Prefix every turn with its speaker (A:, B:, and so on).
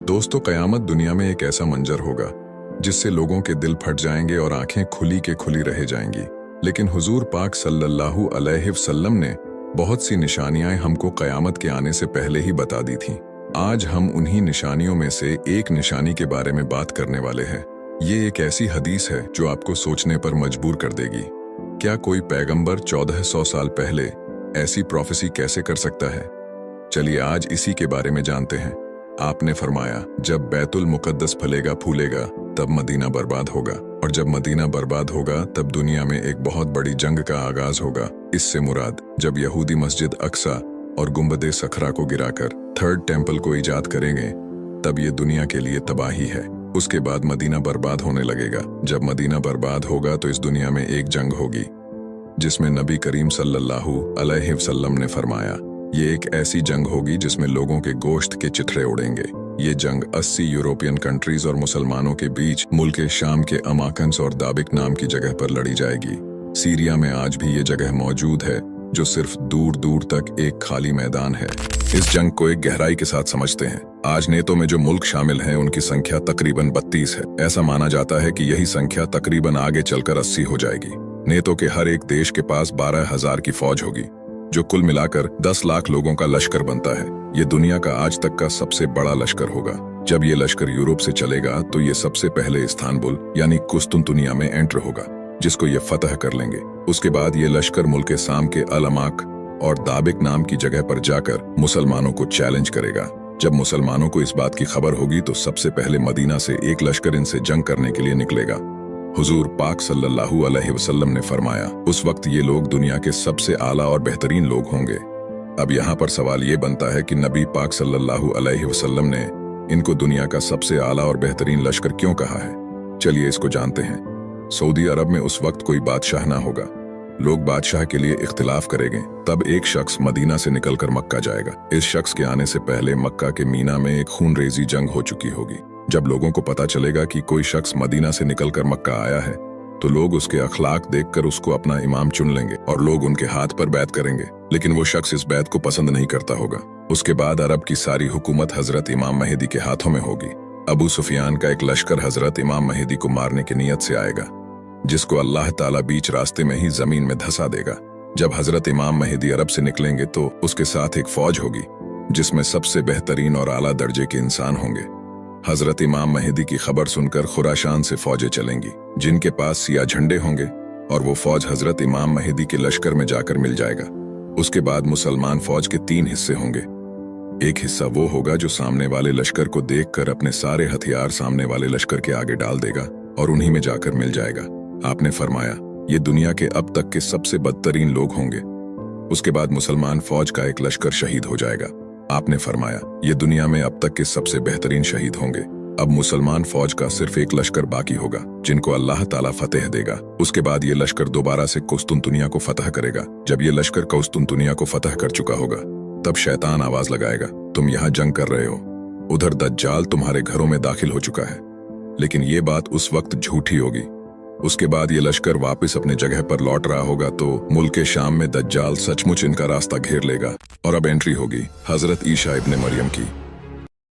A: दोस्तों, क़यामत दुनिया में एक ऐसा मंजर होगा जिससे लोगों के दिल फट जाएंगे और आंखें खुली के खुली रह जाएंगी। लेकिन हुजूर पाक सल्लल्लाहु अलैहि वसल्लम ने बहुत सी निशानियां हमको क़यामत के आने से पहले ही बता दी थीं। आज हम उन्हीं निशानियों में से एक निशानी के बारे में बात करने वाले हैं। ये एक ऐसी हदीस है जो आपको सोचने पर मजबूर कर देगी। क्या कोई पैगंबर 1400 साल पहले ऐसी प्रोफेसी कैसे कर सकता है? चलिए आज इसी के बारे में जानते हैं। आपने फरमाया, जब बैतुल मुकद्दस फलेगा फूलेगा तब मदीना बर्बाद होगा, और जब मदीना बर्बाद होगा तब दुनिया में एक बहुत बड़ी जंग का आगाज होगा। इससे मुराद जब यहूदी मस्जिद अक्सा और गुंबदे सखरा को गिराकर थर्ड टेम्पल को ईजाद करेंगे तब ये दुनिया के लिए तबाही है। उसके बाद मदीना बर्बाद होने लगेगा। जब मदीना बर्बाद होगा तो इस दुनिया में एक जंग होगी जिसमें नबी करीम सल्लल्लाहु अलैहि वसल्लम ने फरमाया, ये एक ऐसी जंग होगी जिसमें लोगों के गोश्त के चिथड़े उड़ेंगे। ये जंग 80 यूरोपियन कंट्रीज और मुसलमानों के बीच मुल्क शाम के अमाकंस और दाबिक नाम की जगह पर लड़ी जाएगी। सीरिया में आज भी ये जगह मौजूद है जो सिर्फ दूर दूर तक एक खाली मैदान है। इस जंग को एक गहराई के साथ समझते हैं। आज नेतो में जो मुल्क शामिल हैं उनकी संख्या तकरीबन 32 है। ऐसा माना जाता है कि यही संख्या तकरीबन आगे चलकर 80 हो जाएगी। नेतो के हर एक देश के पास 12,000 की फौज होगी जो कुल मिलाकर 10 लाख लोगों का लश्कर बनता है। ये दुनिया का आज तक का सबसे बड़ा लश्कर होगा। जब ये लश्कर यूरोप से चलेगा तो ये सबसे पहले इस्तांबुल यानी कुस्तुनतुनिया में एंटर होगा, जिसको ये फतह कर लेंगे। उसके बाद ये लश्कर मुल्क शाम के अल-अमाक और दाबिक नाम की जगह पर जाकर मुसलमानों को चैलेंज करेगा। जब मुसलमानों को इस बात की खबर होगी तो सबसे पहले मदीना से एक लश्कर इनसे जंग करने के लिए निकलेगा। हुजूर पाक सल्लल्लाहु अलैहि वसल्लम ने फरमाया, उस वक्त ये लोग दुनिया के सबसे आला और बेहतरीन लोग होंगे। अब यहाँ पर सवाल ये बनता है कि नबी पाक सल्लल्लाहु अलैहि वसल्लम ने इनको दुनिया का सबसे आला और बेहतरीन लश्कर क्यों कहा है? चलिए इसको जानते हैं। सऊदी अरब में उस वक्त कोई बादशाह ना होगा। लोग बादशाह के लिए इख्तिलाफ करेंगे। तब एक शख्स मदीना से निकलकर मक्का जाएगा। इस शख्स के आने से पहले मक्का के मीना में एक खूनरेजी जंग हो चुकी होगी। जब लोगों को पता चलेगा कि कोई शख्स मदीना से निकलकर मक्का आया है तो लोग उसके अखलाक देखकर उसको अपना इमाम चुन लेंगे और लोग उनके हाथ पर बैत करेंगे। लेकिन वो शख्स इस बैत को पसंद नहीं करता होगा। उसके बाद अरब की सारी हुकूमत हजरत इमाम महदी के हाथों में होगी। अबू सुफियान का एक लश्कर हजरत इमाम महदी को मारने की नीयत से आएगा, जिसको अल्लाह ताला बीच रास्ते में ही जमीन में धंसा देगा। जब हजरत इमाम महदी अरब से निकलेंगे तो उसके साथ एक फौज होगी जिसमें सबसे बेहतरीन और आला दर्जे के इंसान होंगे। हजरत इमाम महदी की खबर सुनकर खुराशान से फौजें चलेंगी जिनके पास सिया झंडे होंगे, और वो फौज हजरत इमाम महदी के लश्कर में जाकर मिल जाएगा। उसके बाद मुसलमान फौज के 3 हिस्से होंगे। एक हिस्सा वो होगा जो सामने वाले लश्कर को देखकर अपने सारे हथियार सामने वाले लश्कर के आगे डाल देगा और उन्हीं में जाकर मिल जाएगा। आपने फरमाया, ये दुनिया के अब तक के सबसे बदतरीन लोग होंगे। उसके बाद मुसलमान फौज का एक लश्कर शहीद हो जाएगा। आपने फरमाया, ये दुनिया में अब तक के सबसे बेहतरीन शहीद होंगे। अब मुसलमान फौज का सिर्फ एक लश्कर बाकी होगा जिनको अल्लाह ताला फतेह देगा। उसके बाद ये लश्कर दोबारा से कुस्तुनतुनिया को फतह करेगा। जब ये लश्कर कुस्तुनतुनिया को फतह कर चुका होगा तब शैतान आवाज लगाएगा, तुम यहाँ जंग कर रहे हो, उधर दज्जाल तुम्हारे घरों में दाखिल हो चुका है। लेकिन ये बात उस वक्त झूठी होगी। उसके बाद ये लश्कर वापस अपने जगह पर लौट रहा होगा तो मुल्क शाम में दज्जाल सचमुच इनका रास्ता घेर लेगा और अब एंट्री होगी हजरत ईसा इब्ने मरियम की।